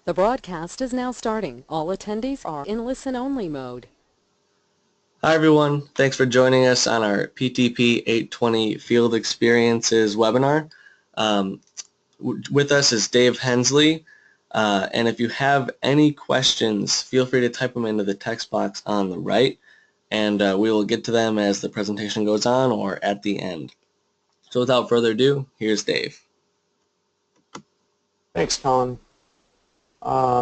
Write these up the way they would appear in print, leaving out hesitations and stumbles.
The broadcast is now starting. All attendees are in listen-only mode. Hi everyone, thanks for joining us on our PTP 820 Field Experiences webinar. With us is Dave Hensley, and if you have any questions, feel free to type them into the text box on the right, and we will get to them as the presentation goes on or at the end. So without further ado, here's Dave. Thanks, Colin.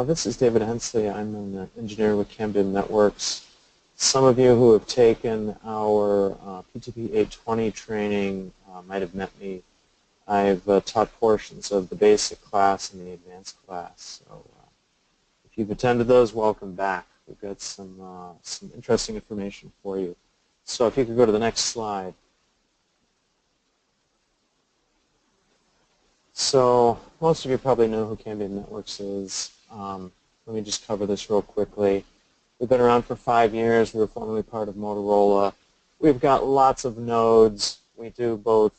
This is David Hensley. I'm an engineer with Cambium Networks. Some of you who have taken our PTP 820 training might have met me. I've taught portions of the basic class and the advanced class. So if you've attended those, welcome back. We've got some interesting information for you. So if you could go to the next slide. So most of you probably know who Cambium Networks is. Let me just cover this real quickly. We've been around for 5 years. We were formerly part of Motorola. We've got lots of nodes. We do both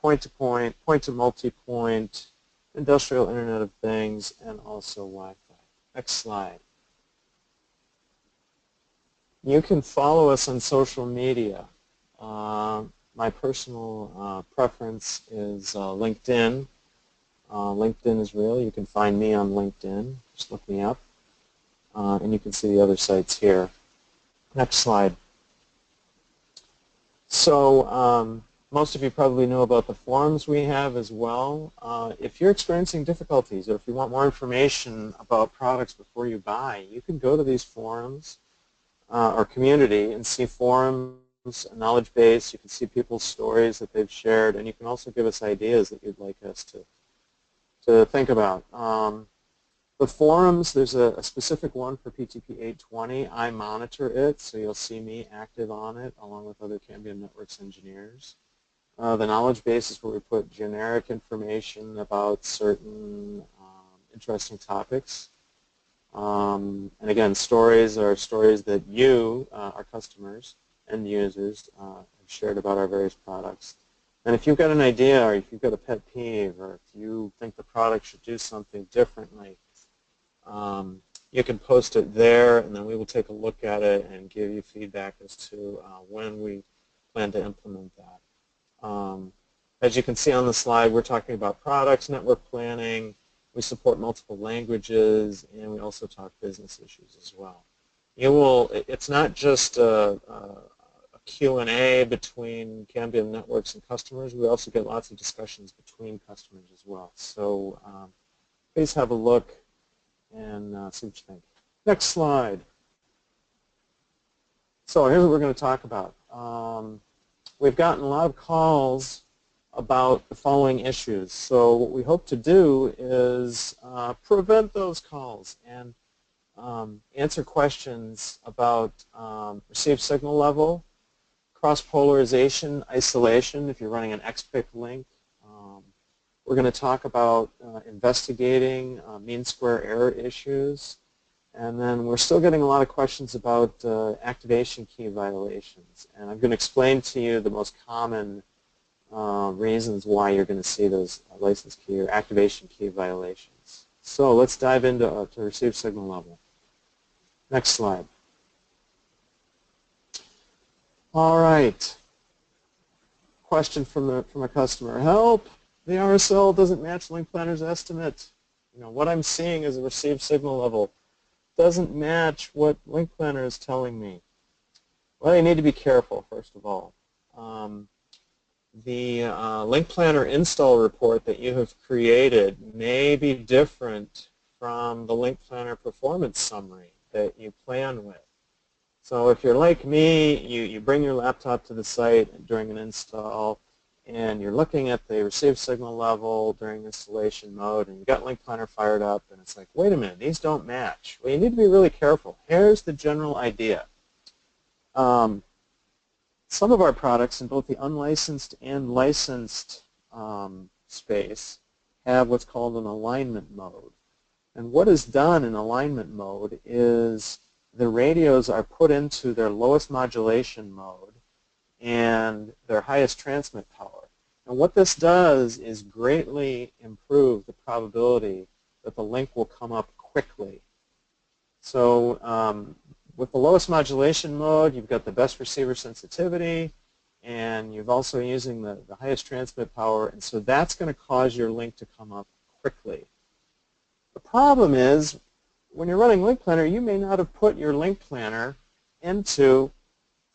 point-to-point, point-to-multipoint, industrial Internet of Things, and also Wi-Fi. Next slide. You can follow us on social media. My personal preference is LinkedIn. LinkedIn is real. You can find me on LinkedIn. Just look me up. And you can see the other sites here. Next slide. So most of you probably know about the forums we have as well. If you're experiencing difficulties or if you want more information about products before you buy, you can go to these forums or community and see forums, a knowledge base. You can see people's stories that they've shared, and you can also give us ideas that you'd like us to think about. The forums, there's a specific one for PTP 820. I monitor it, so you'll see me active on it along with other Cambium Networks engineers. The knowledge base is where we put generic information about certain interesting topics. And again, stories are stories that you, our customers and users, have shared about our various products. And if you've got an idea or if you've got a pet peeve or if you think the product should do something differently, you can post it there, and then we will take a look at it and give you feedback as to when we plan to implement that. As you can see on the slide, we're talking about products, network planning. We support multiple languages, and we also talk business issues as well. It's not just a Q&A between Cambium Networks and customers. We also get lots of discussions between customers as well. So please have a look and see what you think. Next slide. So here's what we're going to talk about. We've gotten a lot of calls about the following issues. So what we hope to do is prevent those calls and answer questions about received signal level, cross-polarization, isolation, if you're running an XPIC link. We're going to talk about investigating mean square error issues. And then we're still getting a lot of questions about activation key violations. And I'm going to explain to you the most common reasons why you're going to see those license key or activation key violations. So let's dive into to received signal level. Next slide. All right. Question from a customer. Help! The RSL doesn't match Link Planner's estimate. What I'm seeing is a received signal level doesn't match what Link Planner is telling me. Well, you need to be careful, first of all. The Link Planner install report that you have created may be different from the Link Planner performance summary that you plan with. So if you're like me, you bring your laptop to the site during an install, and you're looking at the received signal level during installation mode, and you've got Link Planner fired up, and it's like, wait a minute, these don't match. Well, you need to be really careful. Here's the general idea. Some of our products in both the unlicensed and licensed space have what's called an alignment mode. And what is done in alignment mode is the radios are put into their lowest modulation mode and their highest transmit power. And what this does is greatly improve the probability that the link will come up quickly. So with the lowest modulation mode, you've got the best receiver sensitivity, and you're also using the highest transmit power, and so that's going to cause your link to come up quickly. The problem is, when you're running Link Planner, you may not have put your Link Planner into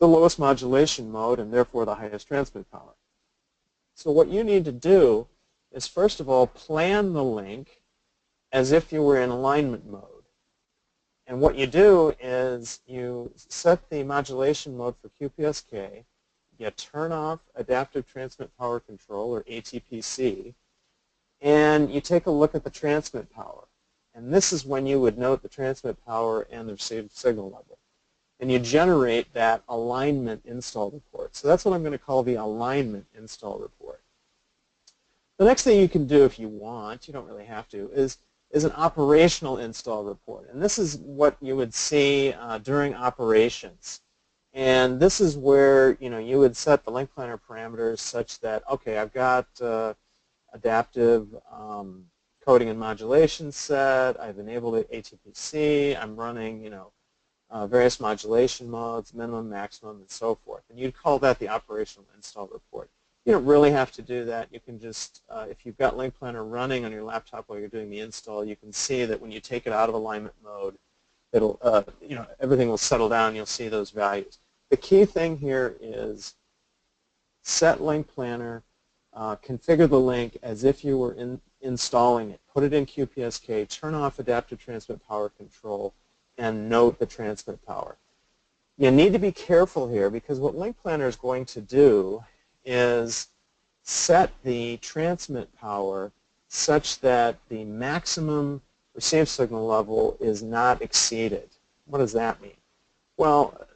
the lowest modulation mode and therefore the highest transmit power. So what you need to do is, first of all, plan the link as if you were in alignment mode. And what you do is you set the modulation mode for QPSK, you turn off Adaptive Transmit Power Control, or ATPC, and you take a look at the transmit power. And this is when you would note the transmit power and the received signal level. And you generate that alignment install report. So that's what I'm going to call the alignment install report. The next thing you can do if you want, you don't really have to, is an operational install report. And this is what you would see during operations. And this is where you would set the Link Planner parameters such that, okay, I've got adaptive coding and modulation set, I've enabled ATPC, I'm running various modulation modes, minimum, maximum, and so forth. And you'd call that the operational install report. You don't really have to do that. You can just, if you've got Link Planner running on your laptop while you're doing the install, you can see that when you take it out of alignment mode, it'll, everything will settle down. You'll see those values. The key thing here is set Link Planner, configure the link as if you were installing it. Put it in QPSK, turn off Adaptive Transmit Power Control, and note the transmit power. You need to be careful here because what Link Planner is going to do is set the transmit power such that the maximum received signal level is not exceeded. What does that mean? Well,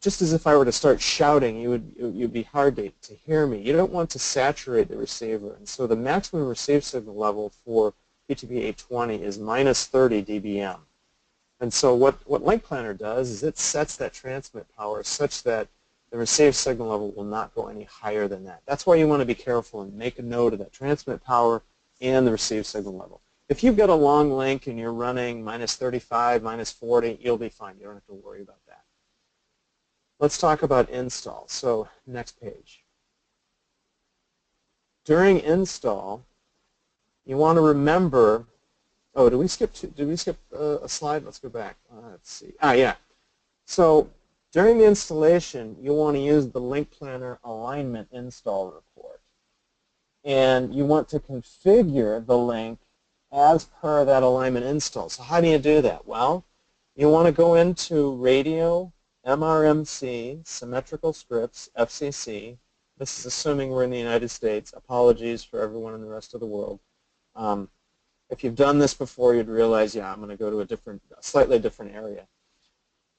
just as if I were to start shouting, you'd be hard to hear me. You don't want to saturate the receiver, and so the maximum received signal level for PTP 820 is minus 30 dBm. And so what Link Planner does is it sets that transmit power such that the received signal level will not go any higher than that. That's why you want to be careful and make a note of that transmit power and the received signal level. If you've got a long link and you're running minus 35, minus 40, you'll be fine. You don't have to worry about that. Let's talk about install. So next page. During install, you want to remember, oh, did we skip a slide? Let's go back. Let's see. Yeah. So during the installation, you want to use the Link Planner alignment install report. And you want to configure the link as per that alignment install. So how do you do that? Well, you want to go into Radio, MRMC, Symmetrical Scripts, FCC. This is assuming we're in the United States. Apologies for everyone in the rest of the world. If you've done this before, you'd realize, yeah, I'm going to go to a slightly different area.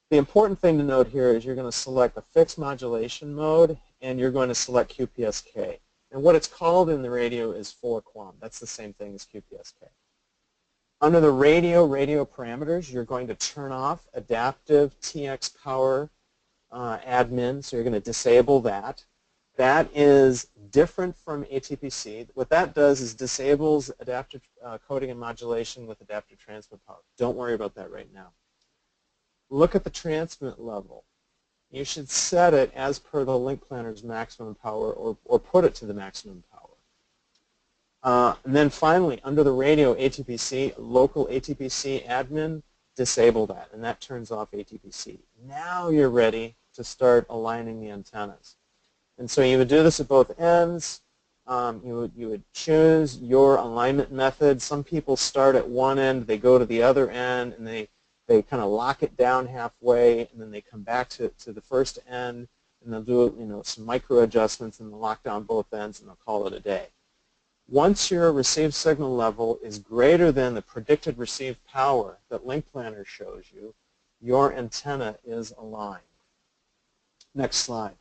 The important thing to note here is you're going to select the fixed modulation mode, and you're going to select QPSK. And what it's called in the radio is 4QAM. That's the same thing as QPSK. Under the radio parameters, you're going to turn off Adaptive TX Power Admin, so you're going to disable that. That is different from ATPC. What that does is disables adaptive coding and modulation with adaptive transmit power. Don't worry about that right now. Look at the transmit level. You should set it as per the Link Planner's maximum power or put it to the maximum power. And then finally, under the radio ATPC, local ATPC admin, disable that, and that turns off ATPC. Now you're ready to start aligning the antennas. And so you would do this at both ends. You would choose your alignment method. Some people start at one end, they go to the other end, and they kind of lock it down halfway, and then they come back to the first end, and they'll do some micro adjustments, and they'll lock down both ends, and they'll call it a day. Once your received signal level is greater than the predicted received power that Link Planner shows you, your antenna is aligned. Next slide.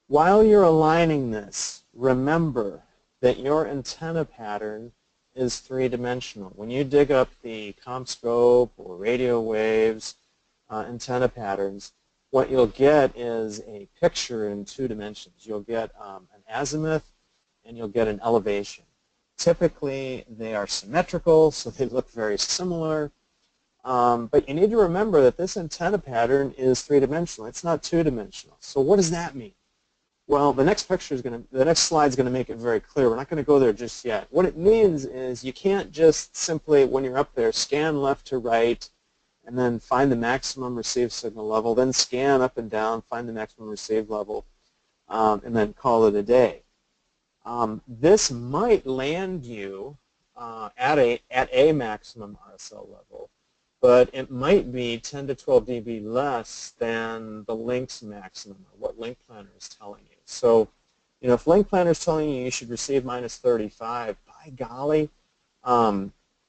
While you're aligning this, remember that your antenna pattern is three-dimensional. When you dig up the CommScope or radio waves antenna patterns, what you'll get is a picture in 2 dimensions. You'll get an azimuth and you'll get an elevation. Typically, they are symmetrical, so they look very similar. But you need to remember that this antenna pattern is three-dimensional. It's not two-dimensional. So what does that mean? Well, the next slide is going to make it very clear. We're not going to go there just yet. What it means is you can't just simply, when you're up there, scan left to right, and then find the maximum received signal level, then scan up and down, find the maximum received level, and then call it a day. This might land you at a maximum RSL level, but it might be 10 to 12 dB less than the link's maximum, or what Link Planner is telling you. So, you know, if Link Planner is telling you you should receive minus 35, by golly,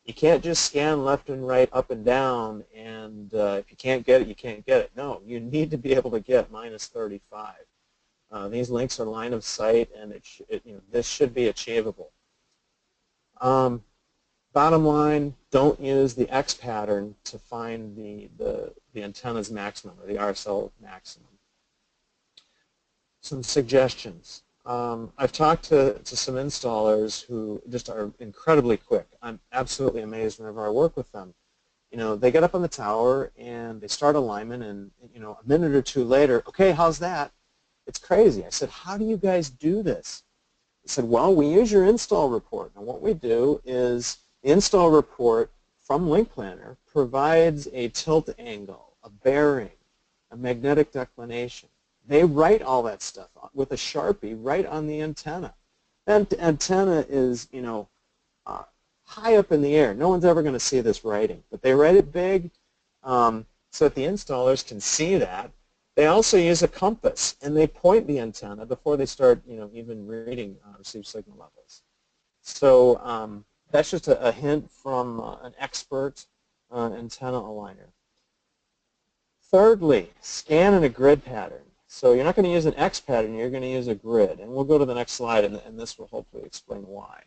you can't just scan left and right, up and down, and if you can't get it, you can't get it. No, you need to be able to get minus 35. These links are line of sight, and this should be achievable. Bottom line, don't use the X pattern to find the antenna's maximum, or the RSL maximum. Some suggestions. I've talked to some installers who just are incredibly quick. I'm absolutely amazed whenever I work with them. You know, they get up on the tower and they start alignment, and you know, a minute or two later, okay, how's that? It's crazy. I said, how do you guys do this? He said, well, we use your install report. And what we do is the install report from Link Planner provides a tilt angle, a bearing, a magnetic declination. They write all that stuff with a Sharpie right on the antenna. That antenna is, you know, high up in the air. No one's ever going to see this writing, but they write it big so that the installers can see that. They also use a compass, and they point the antenna before they start, you know, even reading received signal levels. So that's just a hint from an expert antenna aligner. Thirdly, scan in a grid pattern. So you're not going to use an X pattern, you're going to use a grid. And we'll go to the next slide, and this will hopefully explain why.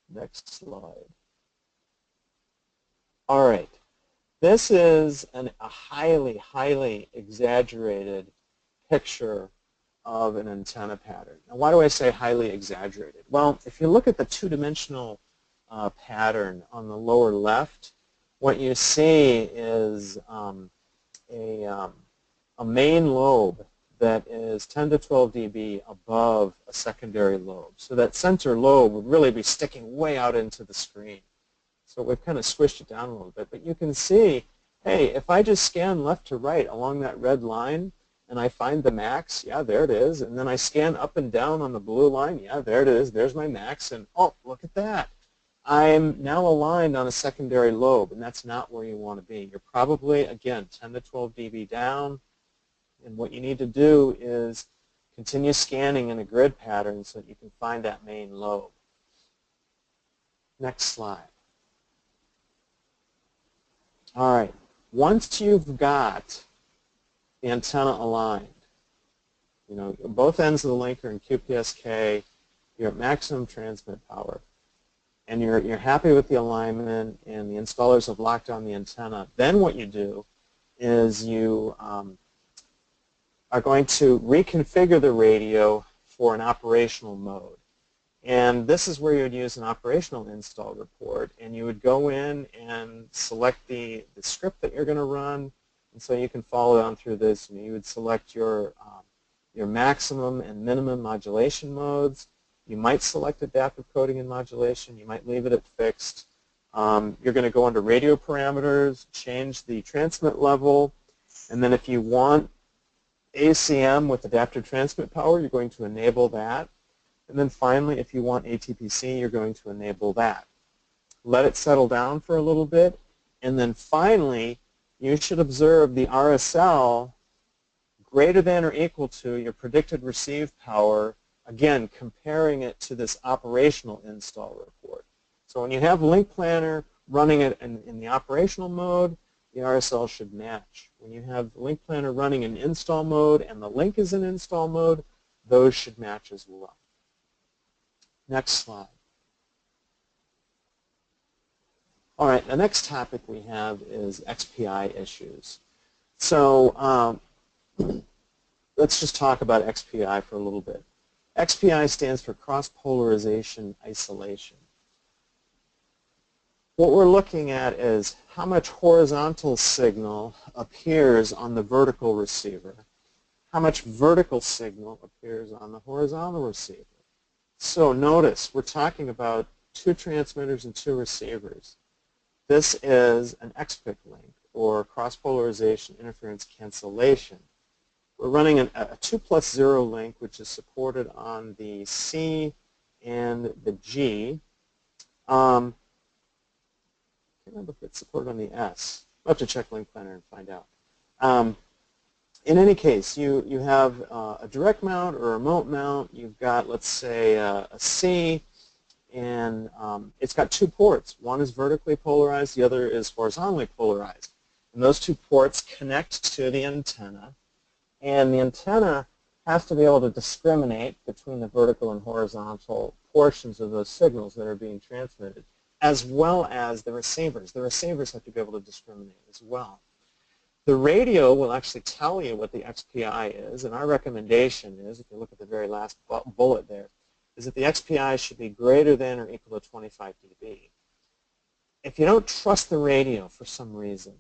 Next slide. All right. This is a highly, highly exaggerated picture of an antenna pattern. Now, why do I say highly exaggerated? Well, if you look at the two-dimensional pattern on the lower left, what you see is a main lobe that is 10 to 12 dB above a secondary lobe. So that center lobe would really be sticking way out into the screen. So we've kind of squished it down a little bit. But you can see, hey, if I just scan left to right along that red line and I find the max, yeah, there it is. And then I scan up and down on the blue line, yeah, there it is. There's my max. And oh, look at that. I'm now aligned on a secondary lobe, and that's not where you want to be. You're probably, again, 10 to 12 dB down. And what you need to do is continue scanning in a grid pattern so that you can find that main lobe. Next slide. All right. Once you've got the antenna aligned, you know, both ends of the link are in QPSK, you're at maximum transmit power, and you're happy with the alignment and the installers have locked on the antenna, then what you do is you are going to reconfigure the radio for an operational mode. And this is where you would use an operational install report, and you would go in and select the script that you're going to run, and so you can follow down through this. And you would select your maximum and minimum modulation modes. You might select adaptive coding and modulation. You might leave it at fixed. You're going to go under radio parameters, change the transmit level, and then if you want ACM with adaptive transmit power, you're going to enable that. And then finally, if you want ATPC, you're going to enable that. Let it settle down for a little bit, and then finally, you should observe the RSL greater than or equal to your predicted received power, again, comparing it to this operational install report. So when you have Link Planner running it in the operational mode, the RSL should match. When you have Link Planner running in install mode and the link is in install mode, those should match as well. Next slide. All right, the next topic we have is XPI issues. So let's just talk about XPI for a little bit. XPI stands for cross-polarization isolation. What we're looking at is how much horizontal signal appears on the vertical receiver, how much vertical signal appears on the horizontal receiver. So notice, we're talking about two transmitters and two receivers. This is an XPIC link, or cross-polarization interference cancellation. We're running a 2+0 link, which is supported on the C and the G. I can't remember if it's supported on the S. I'll have to check Link Planner and find out. In any case, you have a direct mount or a remote mount. You've got, let's say, a C, and it's got two ports. One is vertically polarized, the other is horizontally polarized. And those two ports connect to the antenna, and the antenna has to be able to discriminate between the vertical and horizontal portions of those signals that are being transmitted, as well as the receivers. The receivers have to be able to discriminate as well. The radio will actually tell you what the XPI is, and our recommendation is, if you look at the very last bullet there, is that the XPI should be greater than or equal to 25 dB. If you don't trust the radio for some reason,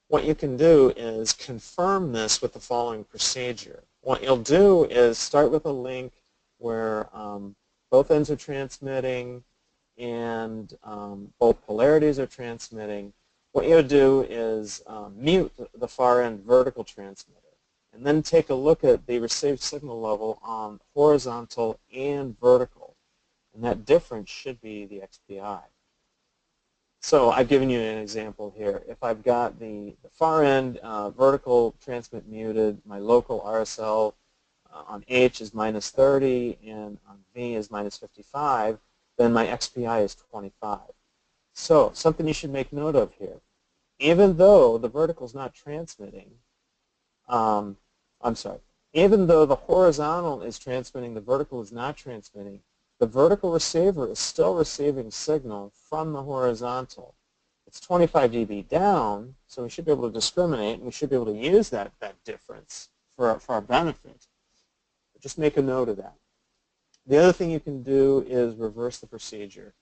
what you can do is confirm this with the following procedure. What you'll do is start with a link where both ends are transmitting and both polarities are transmitting. What you'll do is mute the far end vertical transmitter and then take a look at the received signal level on horizontal and vertical. And that difference should be the XPI. So I've given you an example here. If I've got the far end vertical transmit muted, my local RSL on H is -30 and on V is -55, then my XPI is 25. So something you should make note of here. Even though the vertical is not transmitting, even though the horizontal is transmitting, the vertical is not transmitting, the vertical receiver is still receiving signal from the horizontal. It's 25 dB down, so we should be able to discriminate, and we should be able to use that difference for our benefit. But just make a note of that. The other thing you can do is reverse the procedure.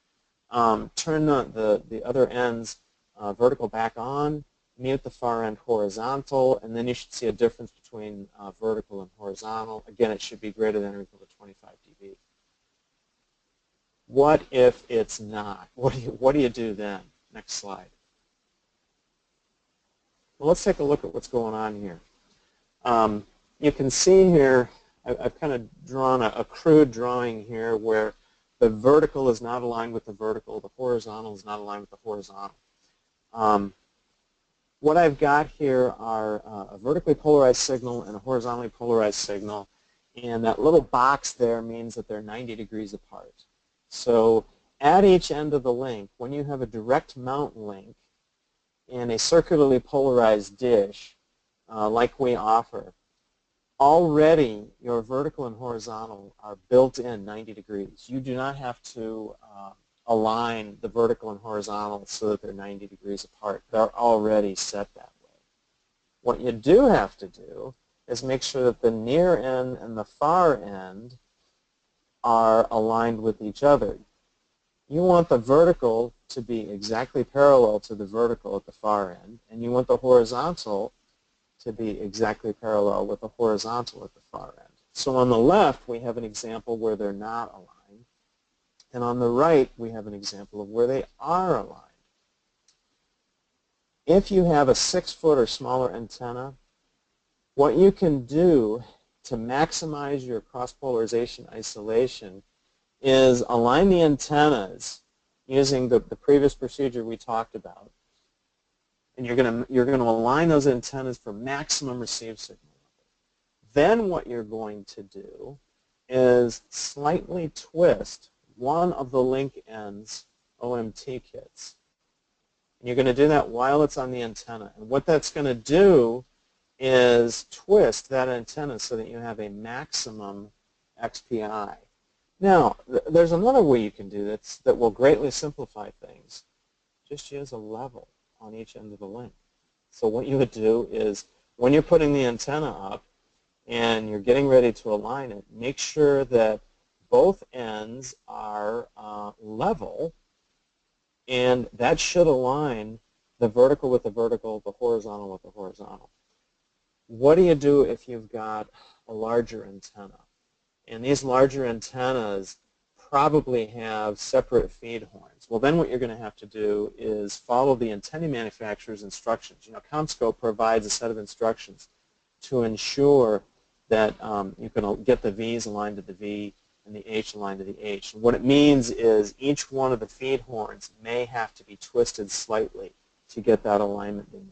Turn the other ends vertical back on, mute the far end horizontal, and then you should see a difference between vertical and horizontal. Again, it should be greater than or equal to 25 dB. What if it's not? What do you do then? Next slide. Well, let's take a look at what's going on here. You can see here, I've kind of drawn a crude drawing here where the vertical is not aligned with the vertical, the horizontal is not aligned with the horizontal. What I've got here are a vertically polarized signal and a horizontally polarized signal, and that little box there means that they're 90 degrees apart. So at each end of the link, when you have a direct mount link in a circularly polarized dish like we offer, already your vertical and horizontal are built in 90 degrees. You do not have to align the vertical and horizontal so that they're 90 degrees apart. They're already set that way. What you do have to do is make sure that the near end and the far end are aligned with each other. You want the vertical to be exactly parallel to the vertical at the far end, and you want the horizontal to be exactly parallel with the horizontal at the far end. So on the left, we have an example where they're not aligned, and on the right, we have an example of where they are aligned. If you have a 6-foot or smaller antenna, what you can do to maximize your cross-polarization isolation is align the antennas using the previous procedure we talked about. And you're going to align those antennas for maximum received signal level. Then what you're going to do is slightly twist one of the link ends OMT kits. And you're going to do that while it's on the antenna. And what that's going to do is twist that antenna so that you have a maximum XPI. Now, there's another way you can do this that will greatly simplify things. Just use a level on each end of the link. So what you would do is, when you're putting the antenna up, and you're getting ready to align it, make sure that both ends are level, and that should align the vertical with the vertical, the horizontal with the horizontal. What do you do if you've got a larger antenna? And these larger antennas probably have separate feed horns. Well, then what you're going to have to do is follow the antenna manufacturer's instructions. You know, CommScope provides a set of instructions to ensure that you can get the V's aligned to the V and the H aligned to the H. And what it means is each one of the feed horns may have to be twisted slightly to get that alignment they need.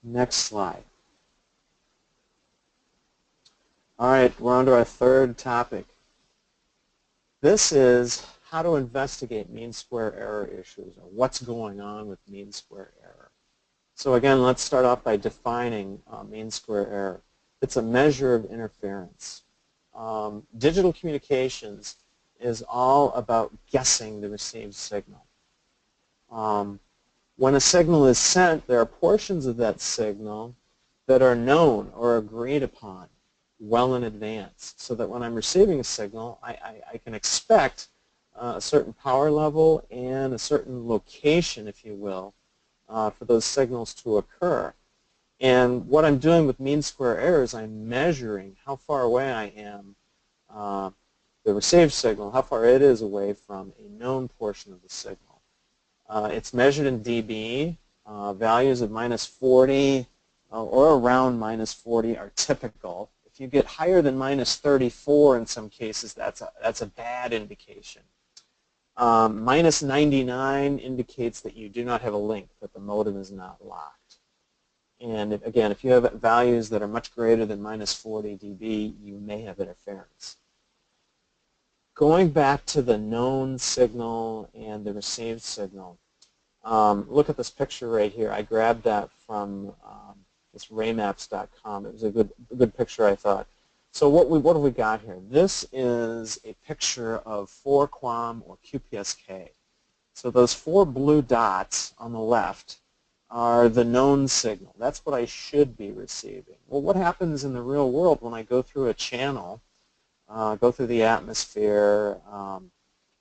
Next slide. All right, we're on to our third topic. This is how to investigate mean square error issues, or what's going on with mean square error. So again, let's start off by defining mean square error. It's a measure of interference. Digital communications is all about guessing the received signal. When a signal is sent, there are portions of that signal that are known or agreed upon well in advance, so that when I'm receiving a signal, I can expect a certain power level and a certain location, if you will, for those signals to occur. And what I'm doing with mean square error is I'm measuring how far away I am, the received signal, how far it is away from a known portion of the signal. It's measured in dB. Values of -40 or around -40 are typical. If you get higher than -34 in some cases, that's a bad indication. -99 indicates that you do not have a link, that the modem is not locked. And again, if you have values that are much greater than -40 dB, you may have interference. Going back to the known signal and the received signal, look at this picture right here. I grabbed that from this raymaps.com. It was a good picture, I thought. So what have we got here? This is a picture of 4 QAM or QPSK. So those 4 blue dots on the left are the known signal. That's what I should be receiving. Well, what happens in the real world when I go through a channel, go through the atmosphere,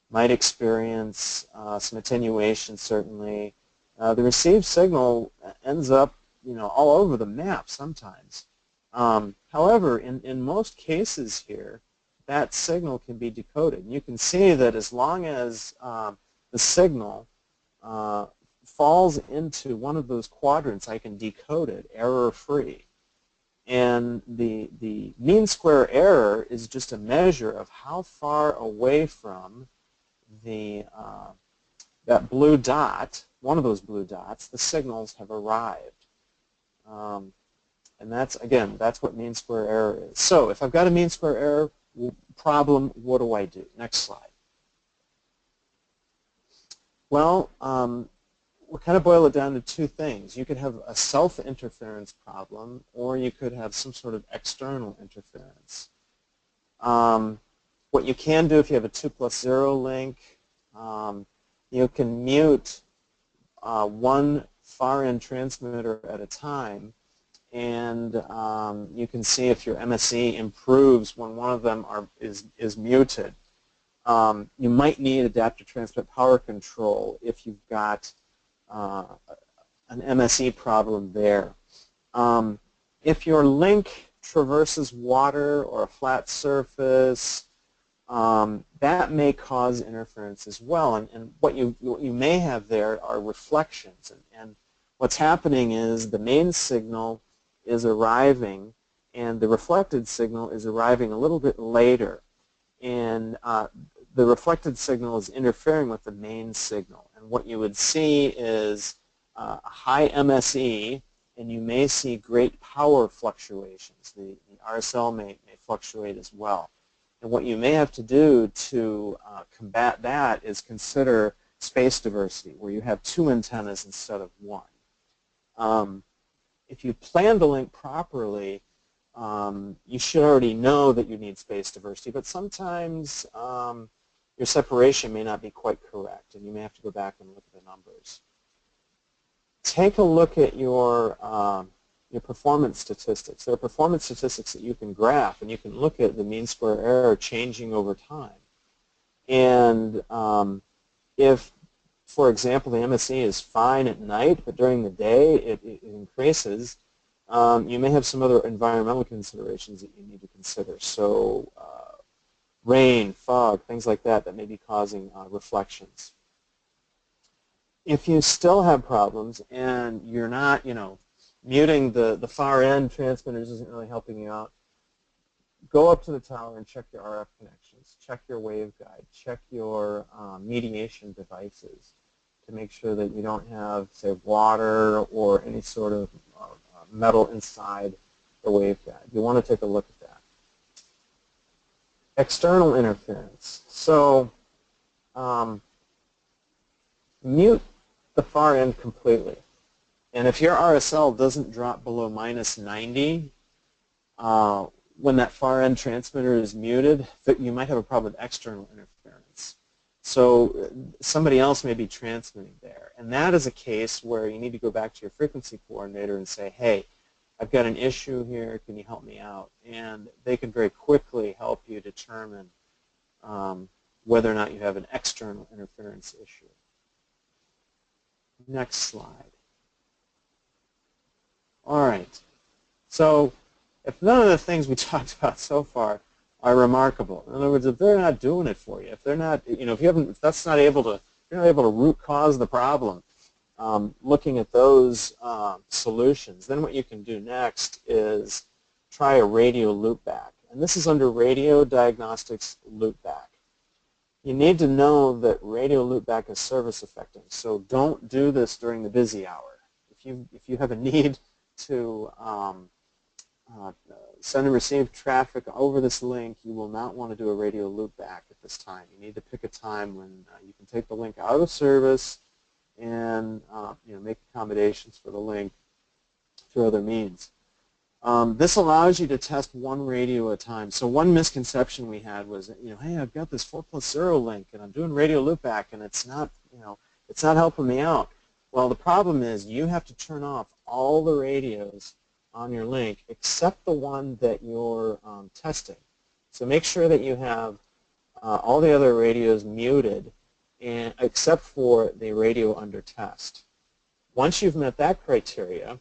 might experience some attenuation, certainly. The received signal ends up, all over the map sometimes. However, in most cases here, that signal can be decoded. And you can see that as long as the signal falls into one of those quadrants, I can decode it error-free. And the mean square error is just a measure of how far away from that blue dot, one of those blue dots, the signals have arrived. And that's what mean square error is. So if I've got a mean square error problem, what do I do? Next slide. Well, we'll kind of boil it down to 2 things. You could have a self-interference problem, or you could have some sort of external interference. What you can do if you have a 2+0 link, you can mute one far-end transmitter at a time, and you can see if your MSE improves when one of them is muted. You might need adaptive transmit power control if you've got an MSE problem there. If your link traverses water or a flat surface, that may cause interference as well. And what you may have there are reflections. And what's happening is the main signal is arriving, and the reflected signal is arriving a little bit later. And the reflected signal is interfering with the main signal. And what you would see is a high MSE, and you may see great power fluctuations. The RSL may fluctuate as well. And what you may have to do to combat that is consider space diversity, where you have 2 antennas instead of 1. If you plan the link properly, you should already know that you need space diversity, but sometimes your separation may not be quite correct, and you may have to go back and look at the numbers. Take a look at your your performance statistics. There are performance statistics that you can graph, and you can look at the mean square error changing over time. And if, for example, the MSE is fine at night, but during the day it increases, you may have some other environmental considerations that you need to consider. So rain, fog, things like that that may be causing reflections. If you still have problems and you're not, muting the far end transmitters isn't really helping you out, go up to the tower and check your RF connections, check your waveguide, check your mediation devices to make sure that you don't have, say, water or any sort of metal inside the waveguide. You want to take a look at that. External interference. So mute the far end completely. And if your RSL doesn't drop below -90, when that far end transmitter is muted, you might have a problem with external interference. So somebody else may be transmitting there. And that is a case where you need to go back to your frequency coordinator and say, hey, I've got an issue here, can you help me out? And they can very quickly help you determine whether or not you have an external interference issue. Next slide. All right. So if none of the things we talked about so far are remarkable, in other words, if they're not doing it for you, if they're not, if that's not able to, if you're not able to root cause the problem, looking at those solutions, then what you can do next is try a radio loopback. And this is under Radio Diagnostics Loopback. You need to know that radio loopback is service affecting, so don't do this during the busy hour. If you have a need to send and receive traffic over this link, you will not want to do a radio loopback at this time. You need to pick a time when you can take the link out of service and make accommodations for the link through other means. This allows you to test one radio at a time. So one misconception we had was, hey, I've got this 4+0 link and I'm doing radio loopback and it's not, it's not helping me out. Well, the problem is you have to turn off all the radios on your link except the one that you're testing. So make sure that you have all the other radios muted except for the radio under test. Once you've met that criteria,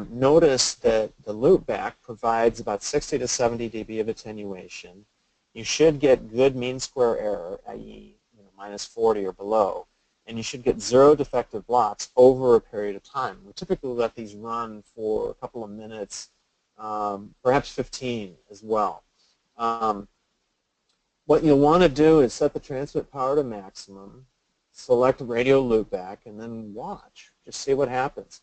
notice that the loopback provides about 60 to 70 dB of attenuation. You should get good mean square error, i.e. -40 or below, and you should get 0 defective blocks over a period of time. We typically let these run for a couple of minutes, perhaps 15 as well. What you'll want to do is set the transmit power to maximum, select radio loopback, and then watch. Just see what happens.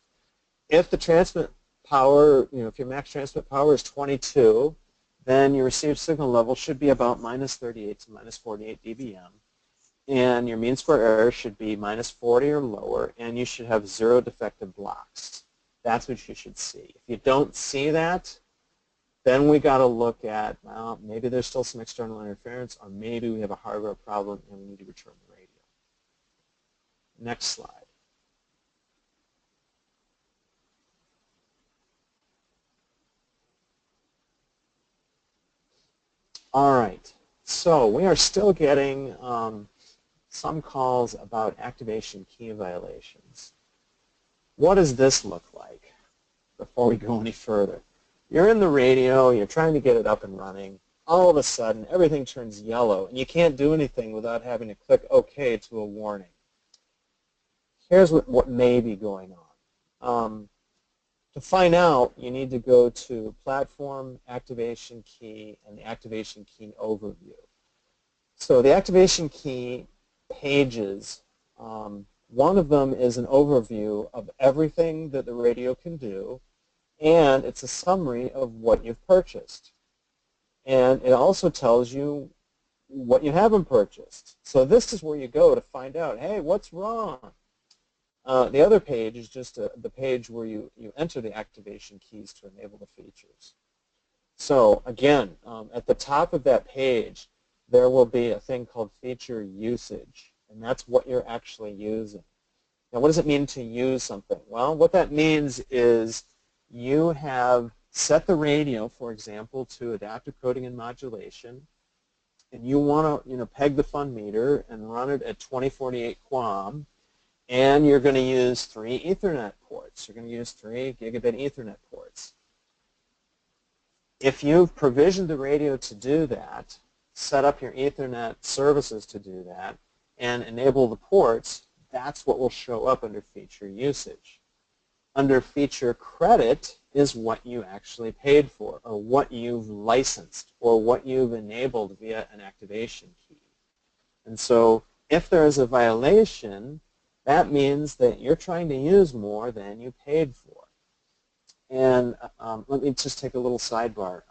If the transmit power, if your max transmit power is 22, then your received signal level should be about -38 to -48 dBm. And your mean square error should be -40 or lower, and you should have 0 defective blocks. That's what you should see. If you don't see that, then we got to look at, well, maybe there's still some external interference, or maybe we have a hardware problem and we need to return the radio. Next slide. All right, so we are still getting some calls about activation key violations. What does this look like before we go any further? You're in the radio, you're trying to get it up and running. All of a sudden, everything turns yellow, and you can't do anything without having to click OK to a warning. Here's what may be going on. To find out, you need to go to Platform, Activation Key, and the Activation Key Overview. So the Activation Key pages, one of them is an overview of everything that the radio can do, and it's a summary of what you've purchased. And it also tells you what you haven't purchased. So this is where you go to find out, hey, what's wrong? The other page is just the page where you enter the activation keys to enable the features. So again, at the top of that page, there will be a thing called feature usage, and that's what you're actually using. Now, what does it mean to use something? Well, what that means is you have set the radio, for example, to adaptive coding and modulation, and you want to peg the fun meter and run it at 2048 QAM, and you're going to use 3 Ethernet ports. You're going to use 3 gigabit Ethernet ports. If you've provisioned the radio to do that, set up your Ethernet services to do that, and enable the ports, that's what will show up under feature usage. Under feature credit is what you actually paid for, or what you've licensed, or what you've enabled via an activation key. And so if there is a violation, that means that you're trying to use more than you paid for. And let me just take a little sidebar.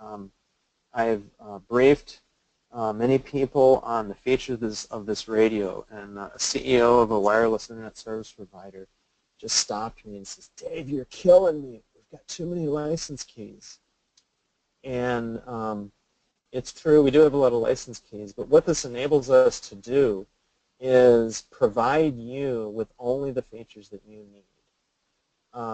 I've briefed many people on the features of this radio, and a CEO of a wireless internet service provider just stopped me and says, "Dave, you're killing me. We've got too many license keys." And it's true, we do have a lot of license keys, but what this enables us to do is provide you with only the features that you need.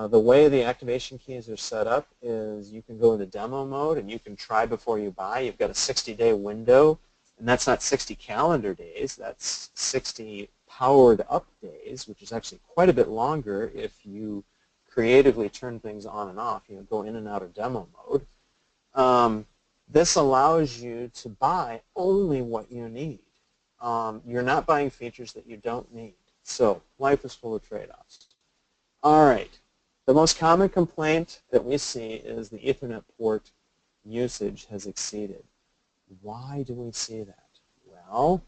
The way the activation keys are set up is you can go into demo mode and you can try before you buy. You've got a 60-day window, and that's not 60 calendar days, that's 60 powered up days, which is actually quite a bit longer if you creatively turn things on and off, go in and out of demo mode. This allows you to buy only what you need. You're not buying features that you don't need. So life is full of trade-offs. All right. The most common complaint that we see is the Ethernet port usage has exceeded. Why do we see that? Well,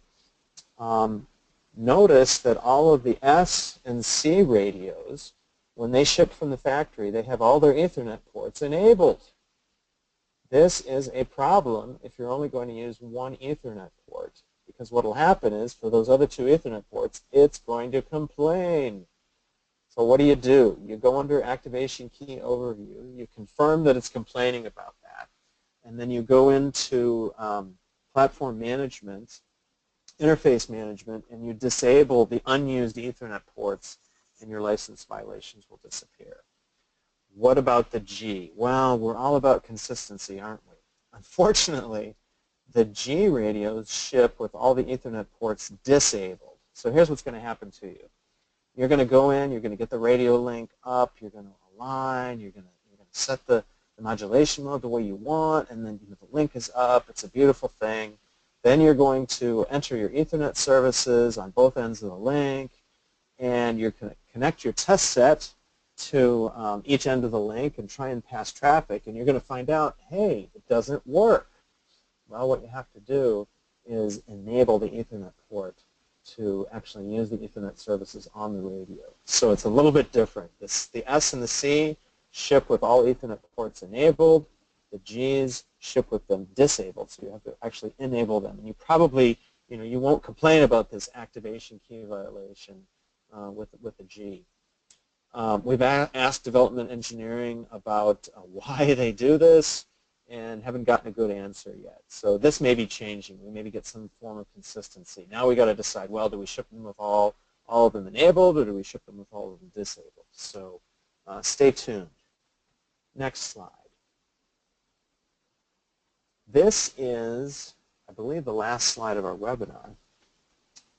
notice that all of the S and C radios, when they ship from the factory, they have all their Ethernet ports enabled. This is a problem if you're only going to use one Ethernet port, because what will happen is for those other 2 Ethernet ports, it's going to complain. So what do? You go under Activation Key Overview, you confirm that it's complaining about that, and then you go into Platform Management, Interface Management, and you disable the unused Ethernet ports, and your license violations will disappear. What about the G? Well, we're all about consistency, aren't we? Unfortunately, the G radios ship with all the Ethernet ports disabled. So here's what's going to happen to you. You're going to go in, you're going to get the radio link up, you're going to align, you're going to set the modulation mode the way you want, and then the link is up. It's a beautiful thing. Then you're going to enter your Ethernet services on both ends of the link, and you're going to connect your test set to each end of the link and try and pass traffic, and you're going to find out, hey, it doesn't work. Well, what you have to do is enable the Ethernet port to actually use the Ethernet services on the radio. So it's a little bit different. The S and the C ship with all Ethernet ports enabled. The G's ship with them disabled, so you have to actually enable them. And you probably, you won't complain about this activation key violation with the G. We've asked development engineering about why they do this, and haven't gotten a good answer yet. So this may be changing. We maybe get some form of consistency. Now we got to decide, well, do we ship them with all of them enabled, or do we ship them with all of them disabled? So stay tuned. Next slide. This is, I believe, the last slide of our webinar.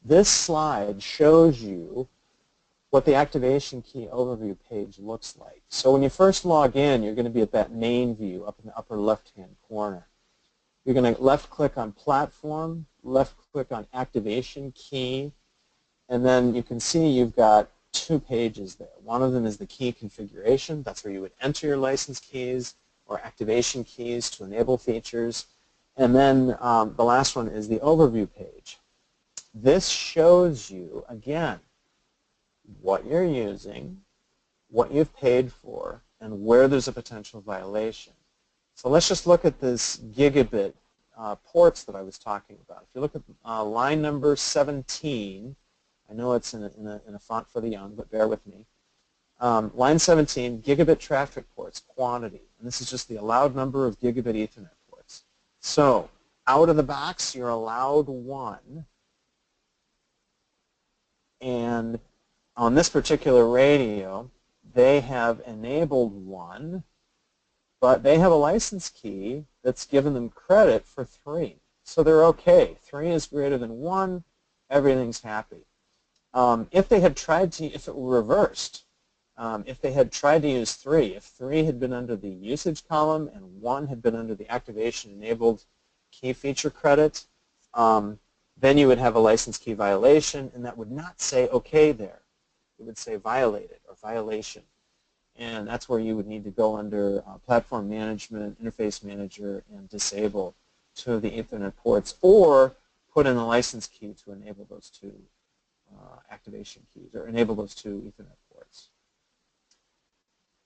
This slide shows you what the activation key overview page looks like. So when you first log in, you're going to be at that main view up in the upper left-hand corner. You're going to left-click on Platform, left-click on Activation Key, and then you can see you've got 2 pages there. One of them is the key configuration. That's where you would enter your license keys or activation keys to enable features. And then the last one is the overview page. This shows you, again, what you're using, what you've paid for, and where there's a potential violation. So let's just look at this gigabit ports that I was talking about. If you look at line number 17, I know it's in a font for the young, but bear with me. Line 17, gigabit traffic ports, quantity. And this is just the allowed number of gigabit Ethernet ports. So out of the box, you're allowed 1. And on this particular radio, they have enabled 1, but they have a license key that's given them credit for 3. So they're okay. 3 is greater than 1. Everything's happy. If they had tried to, if it were reversed, if they had tried to use 3, if 3 had been under the usage column and 1 had been under the activation-enabled key feature credit, then you would have a license key violation, and that would not say OK there. It would say violated or violation. And that's where you would need to go under Platform Management, Interface Manager, and disable 2 of the Ethernet ports, or put in a license key to enable those 2 activation keys, or enable those 2 Ethernet ports.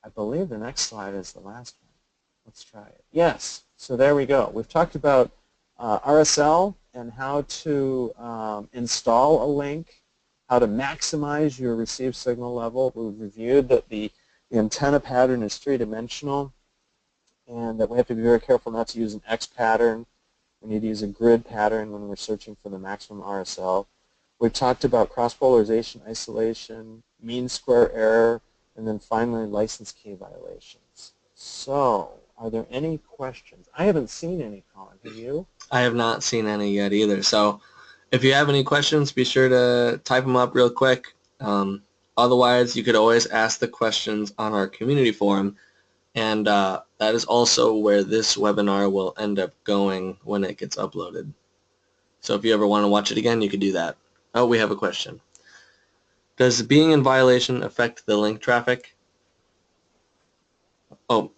I believe the next slide is the last one. Let's try it. Yes, so there we go. We've talked about RSL and how to install a link, how to maximize your received signal level. We've reviewed that the antenna pattern is 3-dimensional, and that we have to be very careful not to use an X pattern. We need to use a grid pattern when we're searching for the maximum RSL. We've talked about cross-polarization isolation, mean square error, and then finally license key violations. So, are there any questions? I haven't seen any, Colin. Have you? I have not seen any yet either. So if you have any questions, be sure to type them up real quick. Otherwise, you could always ask the questions on our community forum, and that is also where this webinar will end up going when it gets uploaded. So if you ever want to watch it again, you could do that. Oh, we have a question. Does being in violation affect the link traffic? Oh.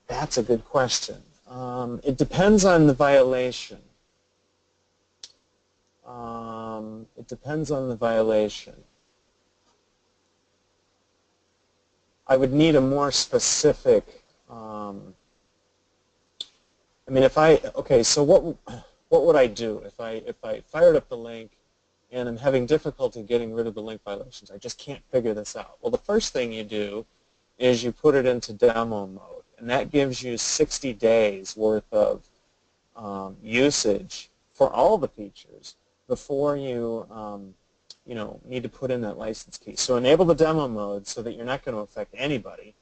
That's a good question. It depends on the violation. It depends on the violation. I would need a more specific, I mean, okay, so what would I do if I fired up the link and I'm having difficulty getting rid of the link violations? I just can't figure this out. Well, the first thing you do is you put it into demo mode, and that gives you 60 days worth of usage for all the features before you need to put in that license key. So enable the demo mode so that you're not going to affect anybody,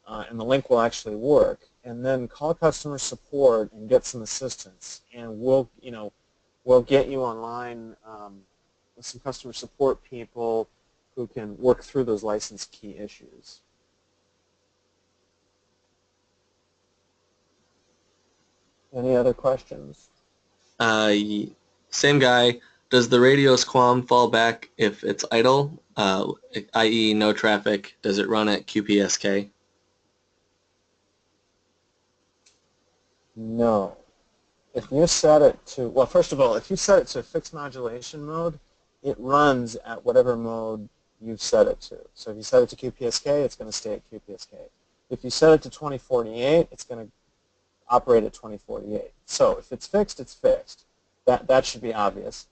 and the link will actually work. And then call customer support and get some assistance, and we'll get you online with some customer support people who can work through those license key issues. Any other questions? Same guy. Does the radio's QAM fall back if it's idle, i.e. no traffic? Does it run at QPSK? No. If you set it to, well, first of all, if you set it to fixed modulation mode, it runs at whatever mode you've set it to. So if you set it to QPSK, it's going to stay at QPSK. If you set it to 2048, it's going to operate at 2048. So if it's fixed, it's fixed. That should be obvious.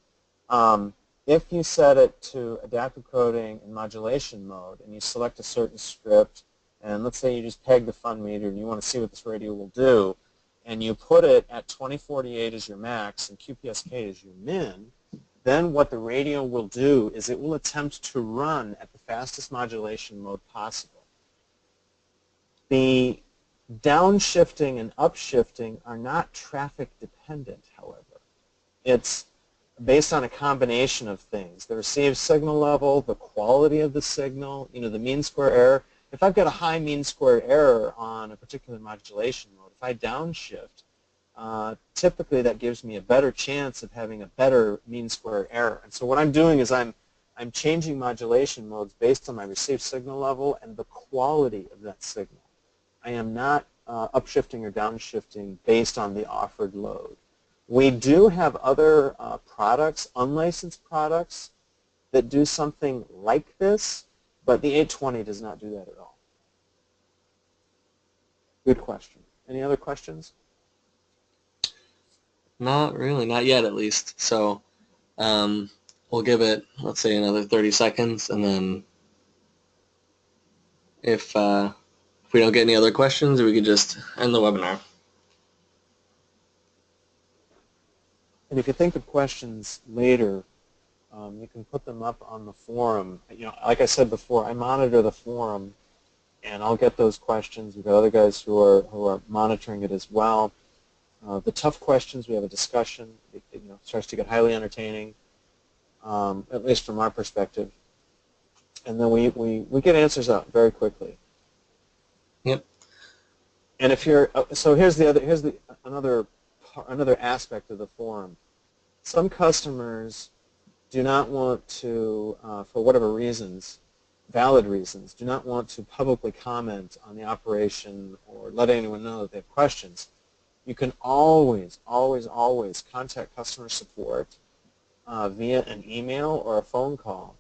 If you set it to adaptive coding and modulation mode, and you select a certain script, and let's say you just peg the fun meter and you want to see what this radio will do, and you put it at 2048 as your max and QPSK as your min, then what the radio will do is it will attempt to run at the fastest modulation mode possible. The downshifting and upshifting are not traffic dependent, however. It's based on a combination of things: the received signal level, the quality of the signal, the mean square error. If I've got a high mean square error on a particular modulation mode, if I downshift, typically that gives me a better chance of having a better mean square error. And so what I'm doing is I'm changing modulation modes based on my received signal level and the quality of that signal. I am not upshifting or downshifting based on the offered load. We do have other products, unlicensed products, that do something like this, but the 820 does not do that at all. Good question. Any other questions? Not really, not yet at least. So we'll give it, let's say, another 30 seconds, and then if we don't get any other questions, we could just end the webinar. And if you think of questions later, you can put them up on the forum. Like I said before, I monitor the forum, and I'll get those questions. We've got other guys who are monitoring it as well. The tough questions, we have a discussion. It starts to get highly entertaining, at least from our perspective. And then we get answers out very quickly. Yep. And if you're so here's another aspect of the forum. Some customers do not want to, for whatever reasons, valid reasons, do not want to publicly comment on the operation or let anyone know that they have questions. You can always, always, always contact customer support via an email or a phone call.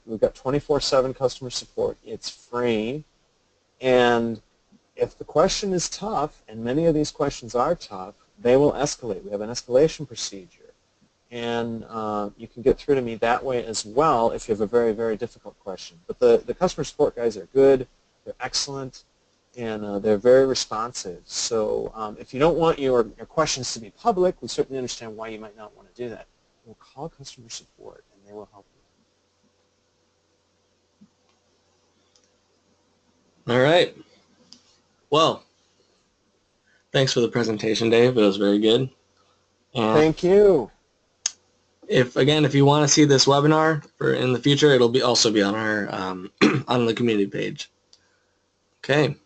We've got 24/7 customer support. It's free. And if the question is tough, and many of these questions are tough, they will escalate. We have an escalation procedure. And you can get through to me that way as well if you have a very, very difficult question. But the customer support guys are good, they're excellent, and they're very responsive. So if you don't want your questions to be public, we certainly understand why you might not want to do that. We'll call customer support, and they will help you. All right. Well, thanks for the presentation, Dave. It was very good. And Thank you. if you want to see this webinar in the future, it'll also be on our on the community page. Okay.